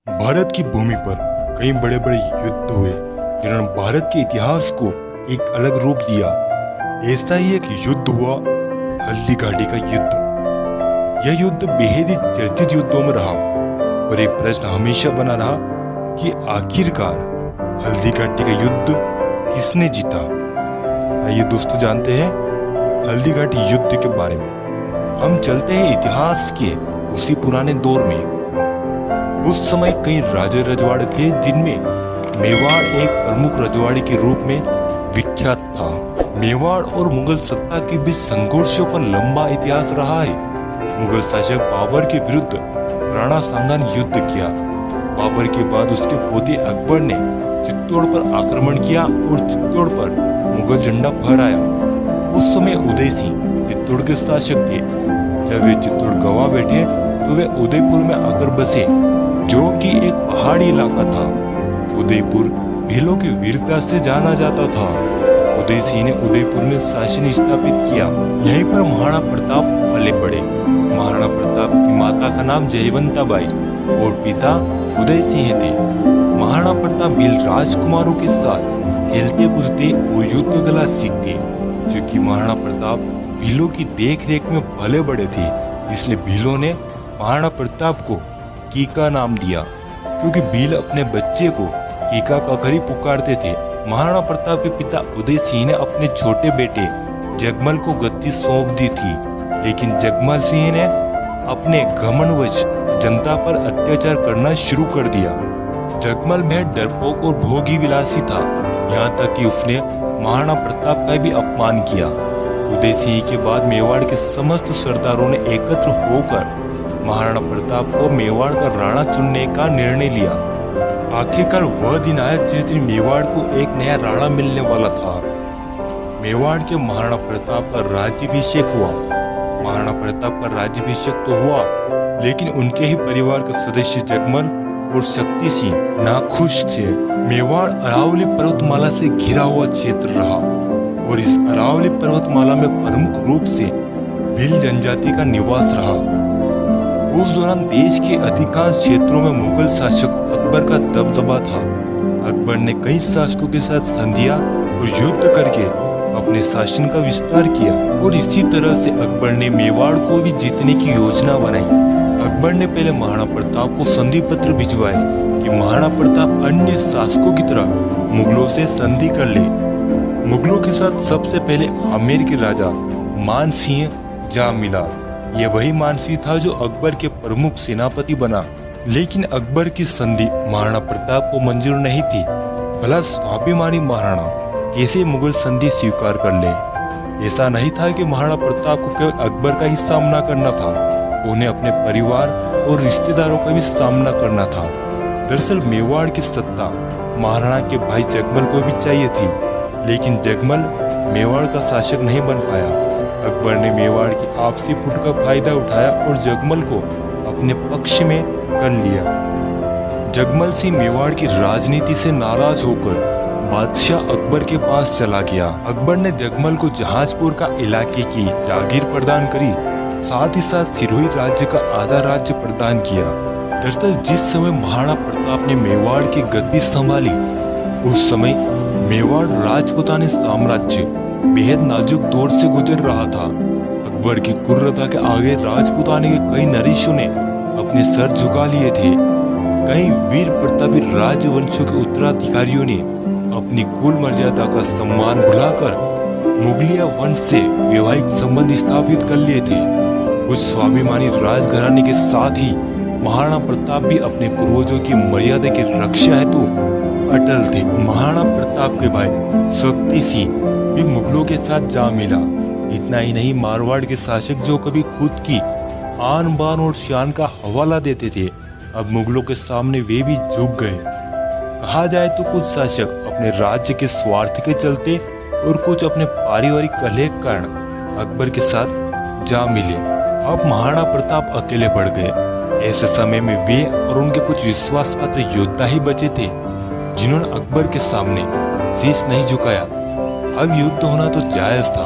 भारत की भूमि पर कई बड़े बड़े युद्ध हुए जिन्होंने भारत के इतिहास को एक अलग रूप दिया। ऐसा ही एक युद्ध हुआ हल्दी घाटी का युद्ध। यह युद्ध बेहद ही चर्चित युद्धों में रहा और एक प्रश्न हमेशा बना रहा कि आखिरकार हल्दी घाटी का युद्ध किसने जीता। आइए दोस्तों जानते हैं हल्दी घाटी युद्ध के बारे में। हम चलते हैं इतिहास के उसी पुराने दौर में। उस समय कई राजे रजवाड़े थे जिनमें मेवाड़ एक प्रमुख रजवाड़ी के रूप में विख्यात था। मेवाड़ और मुगल सत्ता के बीच संघर्षों का लंबा इतिहास रहा है। मुगल शासक बाबर के विरुद्ध राणा सांगा ने युद्ध किया। बाबर के बाद उसके पोते अकबर ने चित्तौड़ पर आक्रमण किया और चित्तौड़ पर मुगल झंडा फहराया। उस समय उदय सिंह चित्तौड़ के शासक थे। जब वे चित्तौड़ गवा बैठे तो वे उदयपुर में आकर बसे, जो कि एक पहाड़ी इलाका था। उदयपुर भीलों की वीरता से जाना जाता था। उदय सिंह ने उदयपुर में शासन स्थापित किया। यहीं पर महाराणा प्रताप पले बढ़े। महाराणा प्रताप की माता का नाम जयवंता बाई और पिता उदय सिंह थे। महाराणा प्रताप भील राजकुमारों के साथ खेलते कूदते और युद्ध कला सीखते। क्योंकि महाराणा प्रताप भीलों की देख रेख में पले बड़े थे, इसलिए भीलों ने महाराणा प्रताप को कीका नाम दिया, क्योंकि भील अपने बच्चे को कीका कहकर ही पुकारते थे। महाराणा प्रताप के पिता उदय सिंह ने अपने छोटे बेटे जगमल को गद्दी सौंप दी थी, लेकिन जगमल सिंह ने अपने घमंडवश जनता पर अत्याचार करना शुरू कर दिया। जगमल में डरपोक और भोगी विलासी था, यहाँ तक कि उसने महाराणा प्रताप का भी अपमान किया। उदय सिंह के बाद मेवाड़ के समस्त सरदारों ने एकत्र होकर महाराणा प्रताप को मेवाड़ का राणा चुनने का निर्णय लिया। आखिरकार वह दिन आया जिस दिन मेवाड़ को एक नया राणा मिलने वाला था। मेवाड़ के महाराणा प्रताप का राज्याभिषेक हुआ। महाराणा प्रताप का राज्याभिषेक तो हुआ, लेकिन उनके ही परिवार के सदस्य जगमल और शक्ति सिंह नाखुश थे। मेवाड़ अरावली पर्वतमाला से घिरा हुआ क्षेत्र रहा और इस अरावली पर्वतमाला में प्रमुख रूप से भील जनजाति का निवास रहा। उस दौरान देश के अधिकांश क्षेत्रों में मुगल शासक अकबर का दबदबा था। अकबर ने कई शासकों के साथ संधियां और युद्ध करके अपने शासन का विस्तार किया और इसी तरह से अकबर ने मेवाड़ को भी जीतने की योजना बनाई। अकबर ने पहले महाराणा प्रताप को संधि पत्र भिजवाए कि महाराणा प्रताप अन्य शासकों की तरह मुगलों से संधि कर ले। मुगलों के साथ सबसे पहले आमेर के राजा मान सिंह जा मिला। यह वही मानसिंह था जो अकबर के प्रमुख सेनापति बना, लेकिन अकबर की संधि महाराणा प्रताप को मंजूर नहीं थी। भला स्वाभिमानी महाराणा कैसे मुगल संधि स्वीकार कर ले। ऐसा नहीं था कि महाराणा प्रताप को केवल अकबर का ही सामना करना था, उन्हें अपने परिवार और रिश्तेदारों का भी सामना करना था। दरअसल मेवाड़ की सत्ता महाराणा के भाई जगमल को भी चाहिए थी, लेकिन जगमल मेवाड़ का शासक नहीं बन पाया। अकबर ने मेवाड़ की आपसी फुट का फायदा उठाया और जगमल को अपने पक्ष में कर लिया। जगमल सिंह मेवाड़ की राजनीति से नाराज होकर बादशाह अकबर के पास चला गया। अकबर ने जगमल को जहाजपुर का इलाके की जागीर प्रदान करी, साथ ही साथ सिरोही राज्य का आधा राज्य प्रदान किया। दरअसल जिस समय महाराणा प्रताप ने मेवाड़ की गद्दी संभाली, उस समय मेवाड़ राजपूतानी साम्राज्य बेहद नाजुक दौर से गुजर रहा था। अकबर की क्रूरता के आगे राजपूतानी के कई नरेशों ने अपने सर झुका लिए थे। कई वीर प्रतापी राजवंशों के उत्तराधिकारियों ने अपनी कुल मर्यादा का सम्मान भुलाकर मुगलिया वंश से वैवाहिक संबंध स्थापित कर लिए थे। कुछ स्वाभिमानी राजघराने के साथ ही महाराणा प्रताप भी अपने पूर्वजों की मर्यादा की रक्षा हेतु अटल थे। महाराणा प्रताप के भाई शक्ति सिंह भी मुगलों के साथ जा मिला। इतना ही नहीं, मारवाड़ के शासक जो कभी खुद की आन बान और शान का हवाला देते थे, अब मुगलों के सामने वे भी झुक गए। कहा जाए तो कुछ शासक अपने राज्य के स्वार्थ के चलते और कुछ अपने पारिवारिक कलह के कारण अकबर के साथ जा मिले। अब महाराणा प्रताप अकेले बढ़ गए। ऐसे समय में वे और उनके कुछ विश्वास पात्र योद्धा ही बचे थे, जिन्होंने अकबर के सामने शीश नहीं झुकाया। अब युद्ध होना तो जायज था।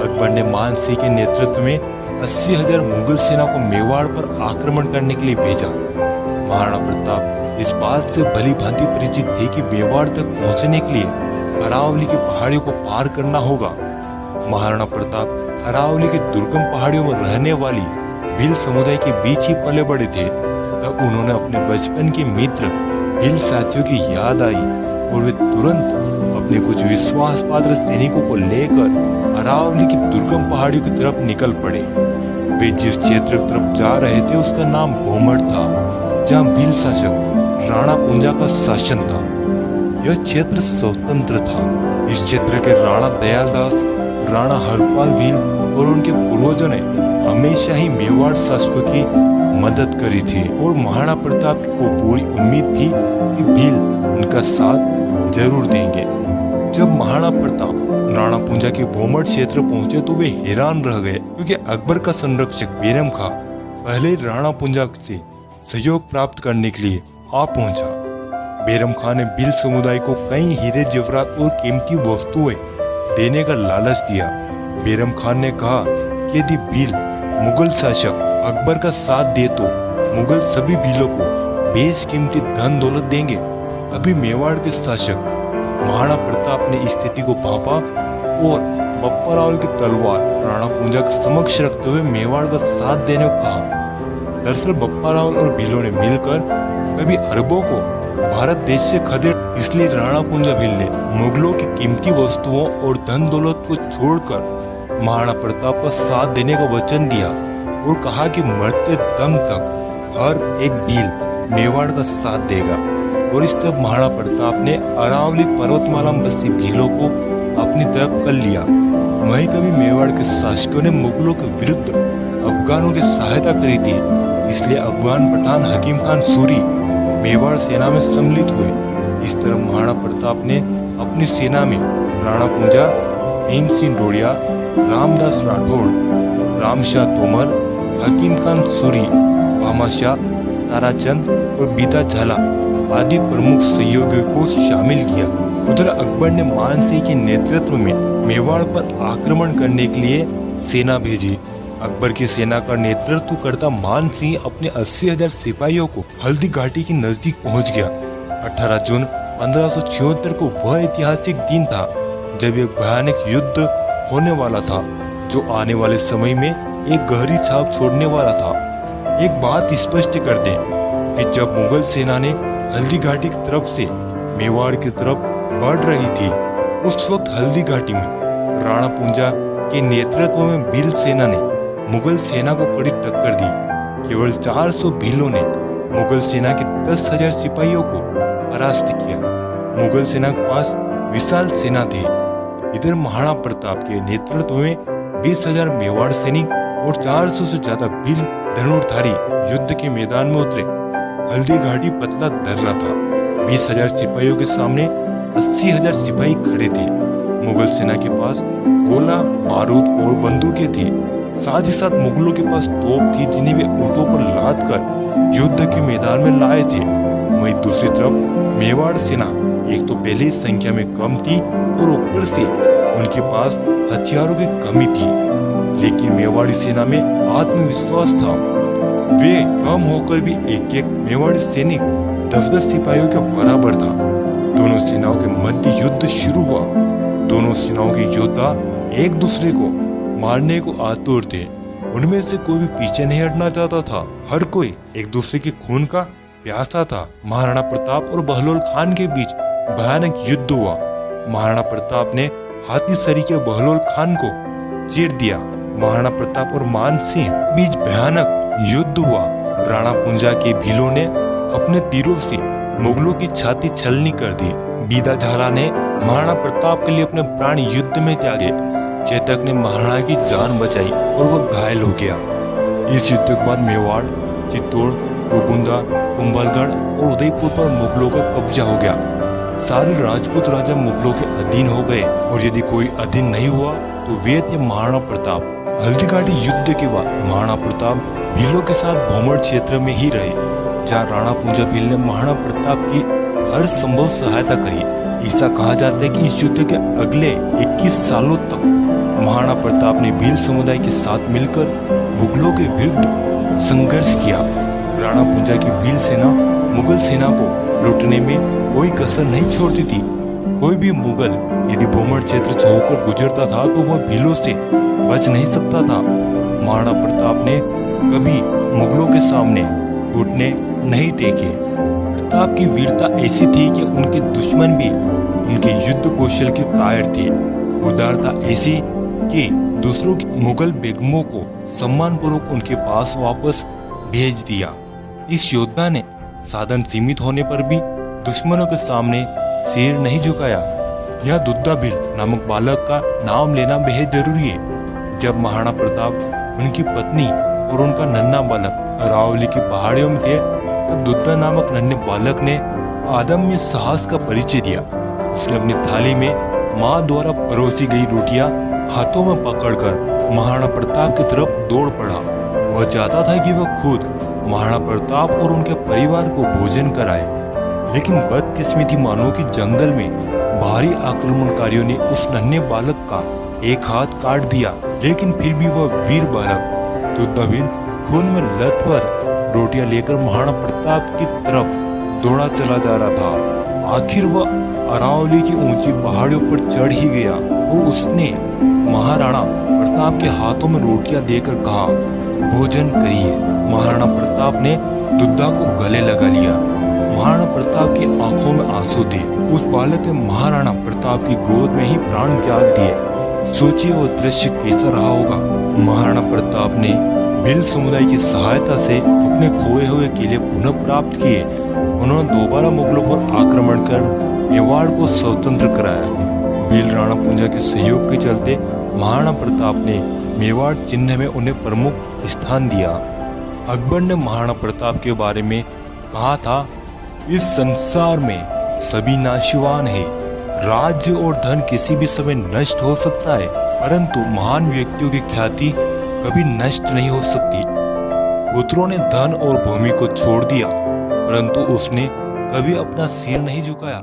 अकबर ने मान सिंह के नेतृत्व में 80,000 मुगल सेना को मेवाड़ पर आक्रमण करने के लिए भेजा। महाराणा प्रताप इस बात से भली भांति परिचित थे कि मेवाड़ तक पहुंचने के लिए अरावली की पहाड़ियों को पार करना होगा। महाराणा प्रताप अरावली के दुर्गम पहाड़ियों में रहने वाली भील समुदाय के बीच ही पले बड़े थे। तब उन्होंने अपने बचपन के मित्र भील साथियों की याद आई और वे तुरंत अपने कुछ विश्वास पात्र सैनिकों को लेकर अरावली की दुर्गम पहाड़ियों की तरफ निकल पड़े। वे जिस क्षेत्र की तरफ जा रहे थे उसका नाम भोमड़ था, जहाँ भील शासक राणा पुंजा का शासन था। यह क्षेत्र स्वतंत्र था। इस क्षेत्र के राणा दयालदास, राणा हरपाल भील और उनके पूर्वजों ने हमेशा ही मेवाड़ शासकों की मदद करी थी और महाराणा प्रताप को पूरी उम्मीद थी कि भील उनका साथ जरूर देंगे। जब महाराणा प्रताप राणा पुंजा के भोमड़ क्षेत्र पहुंचे तो वे हैरान रह गए, क्योंकि अकबर का संरक्षक बेरम खां पहले ही राणा पुंजा से सहयोग प्राप्त करने के लिए आ पहुंचा। बेरम खां ने भील समुदाय को कई हीरे जवाहरात और कीमती वस्तुएं देने का लालच दिया। बेरम खान ने कहा कि यदि भील मुगल शासक अकबर का साथ दे तो मुगल सभी भीलों को बेशकीमती धन दौलत देंगे। अभी मेवाड़ के शासक महाराणा प्रताप ने स्थिति को भांपा और बप्पा रावल की तलवार राणा पुंजा के समक्ष रखते हुए मेवाड़ का साथ देने को कहा। दरअसल बप्पा रावल और भीलों ने मिलकर कभी अरबों को भारत देश से खदेड़, इसलिए राणा पुंजा भील ने मुगलों की कीमती वस्तुओं और धन दौलत को छोड़कर महाराणा प्रताप का साथ देने का वचन दिया और कहा कि मरते दम तक हर एक भील मेवाड़ का साथ देगा। और इस तरह महाराणा प्रताप ने अरावली पर्वतमाला में बसे भीलों को अपनी तरफ कर लिया। वहीं कभी मेवाड़ के शासकों ने मुगलों के विरुद्ध अफगानों की सहायता करी थी, इसलिए अफगान पठान हकीम खान सूरी मेवाड़ सेना में सम्मिलित हुए। इस तरह महाराणा प्रताप ने अपनी सेना में राणा पुंजा, भीम सिंह डोडिया, रामदास राठौड़, रामशाह तोमर, हकीम खान सूरी, भामाशाह, ताराचंद और बीता झाला आदि प्रमुख सहयोगियों को शामिल किया। उधर अकबर ने मान सिंह के नेतृत्व में मेवाड़ पर आक्रमण करने के लिए सेना भेजी। अकबर की सेना का नेतृत्व करता मान सिंह अपने 80,000 सिपाहियों को हल्दी घाटी के नजदीक पहुंच गया। 18 जून 1576 को वह ऐतिहासिक दिन था जब एक भयानक युद्ध होने वाला था, जो आने वाले समय में एक गहरी छाप छोड़ने वाला था। एक बात स्पष्ट कर दें कि जब मुगल सेना ने हल्दी घाटी की तरफ से मेवाड़ की तरफ बढ़ रही थी, उस वक्त हल्दी घाटी में राणा पुंजा के नेतृत्व में भील सेना ने मुगल सेना को कड़ी टक्कर दी। केवल 400 भीलों ने मुगल सेना के 10,000 सिपाहियों को परास्त किया। मुगल सेना के पास विशाल सेना थी। इधर महाराणा प्रताप के नेतृत्व में 20,000 मेवाड़ सैनिक और 400 से ज्यादा भील धनुर्धारी युद्ध के मैदान में उतरे। हल्दी घाटी पतला दर्रा था। 20,000 सिपाहियों के सामने 80,000 सिपाही खड़े थे। मुगल सेना के पास गोला, बारूद और बंदूकें थी। साथ ही साथ मुगलों के पास तोप थी, जिन्हें वे ऊंटों पर लाद कर युद्ध के मैदान में लाए थे। वहीं दूसरी तरफ मेवाड़ सेना एक तो पहले ही संख्या में कम थी और ऊपर से उनके पास हथियारों की कमी थी, लेकिन मेवाड़ी सेना में आत्मविश्वास था। वे कम होकर भी एक एक मेवाड़ी सैनिक 10-10 सिपाहियों के बराबर था। दोनों सेनाओं के मध्य युद्ध शुरू हुआ। दोनों सेनाओं के योद्धा एक दूसरे को मारने को आतुर थे। उनमें से कोई भी पीछे नहीं हटना चाहता था। हर कोई एक दूसरे के खून का प्यासा था। महाराणा प्रताप और बहलोल खान के बीच भयानक युद्ध हुआ। महाराणा प्रताप ने हाथी सरी के बहलोल खान को चीर दिया। महाराणा प्रताप और मान सिंह बीच भयानक युद्ध हुआ। राणा पुंजा के भीलों ने अपने तीरों से मुगलों की छाती छलनी कर दी। बीदा झाला ने महाराणा प्रताप के लिए अपने प्राण युद्ध में त्यागे। चेतक ने महाराणा की जान बचाई और वह घायल हो गया। इस युद्ध के बाद मेवाड़, चित्तौड़, गोगुंदा, कुंभलगढ़ और उदयपुर पर मुगलों का कब्जा हो गया। सारे राजपूत राजा मुगलों के अधीन हो गए और यदि कोई अधीन नहीं हुआ तो वे थे महाराणा प्रताप। हल्दी घाटी युद्ध के बाद महाराणा प्रताप भीलों के साथ भोमड़ क्षेत्र में ही रहे, जहाँ राणा पुंजा भील ने महाराणा प्रताप की हर संभव सहायता करी। ऐसा कहा जाता है कि इस युद्ध के अगले 21 सालों तक महाराणा प्रताप ने भील समुदाय के साथ मिलकर मुगलों के विरुद्ध संघर्ष किया। राणा पुंजा की भील सेना मुगल सेना को लूटने में कोई कसर नहीं छोड़ती थी। कोई भी मुगल यदि भूमर क्षेत्र से होकर गुजरता था तो वह भीलों से बच नहीं सकता था। महाराणा प्रताप ने कभी मुगलों के सामने घुटने नहीं टेके। प्रताप की वीरता ऐसी थी कि उनके दुश्मन भी उनके युद्ध कौशल के कायर थे। उदारता ऐसी कि दूसरों की मुगल बेगमों को सम्मानपूर्वक उनके पास वापस भेज दिया। इस योद्धा ने साधन सीमित होने पर भी दुश्मनों के सामने सिर नहीं झुकाया। यह दुद्दा भील नामक बालक का नाम लेना बेहद जरूरी है। जब महाराणा प्रताप उनकी पत्नी और उनका नन्हा बालक अरावली की पहाड़ियों में थे तब दुद्दा नामक नन्हे बालक ने अदम्य साहस का परिचय दिया। उसने अपनी थाली में माँ द्वारा परोसी गई रोटियां हाथों में पकड़कर महाराणा प्रताप की तरफ दौड़ पड़ा। वह चाहता था कि वह खुद महाराणा प्रताप और उनके परिवार को भोजन कराए, लेकिन बदकिस्मती मानो कि जंगल में बाहरी आक्रमणकारियों ने उस नन्हे बालक का एक हाथ काट दिया। लेकिन फिर भी वह वीर बालक दुद्दा भील खून में लथपथ रोटियां लेकर महाराणा प्रताप की तरफ दौड़ा चला जा रहा था। आखिर वह अरावली की ऊंची पहाड़ियों पर चढ़ ही गया और उसने महाराणा प्रताप के हाथों में रोटियां देकर कहा, भोजन करिए। महाराणा प्रताप ने दुद्दा को गले लगा लिया। महाराणा प्रताप की आंखों में आंसू थे। उस बालक ने महाराणा प्रताप की गोद में ही प्राण त्याग दिए। सोचिए वो दृश्य कैसा रहा होगा। महाराणा प्रताप ने भील समुदाय की सहायता से अपने खोए हुए किले पुनः प्राप्त किए। उन्होंने दोबारा मुगलों पर आक्रमण कर मेवाड़ को स्वतंत्र कराया। भील राणा पूंजा के सहयोग के चलते महाराणा प्रताप ने मेवाड़ चिन्ह में उन्हें प्रमुख स्थान दिया। अकबर ने महाराणा प्रताप के बारे में कहा था, इस संसार में सभी नाशवान है। राज्य और धन किसी भी समय नष्ट हो सकता है, परंतु महान व्यक्तियों की ख्याति कभी नष्ट नहीं हो सकती। पुत्रों ने धन और भूमि को छोड़ दिया, परंतु उसने कभी अपना सिर नहीं झुकाया।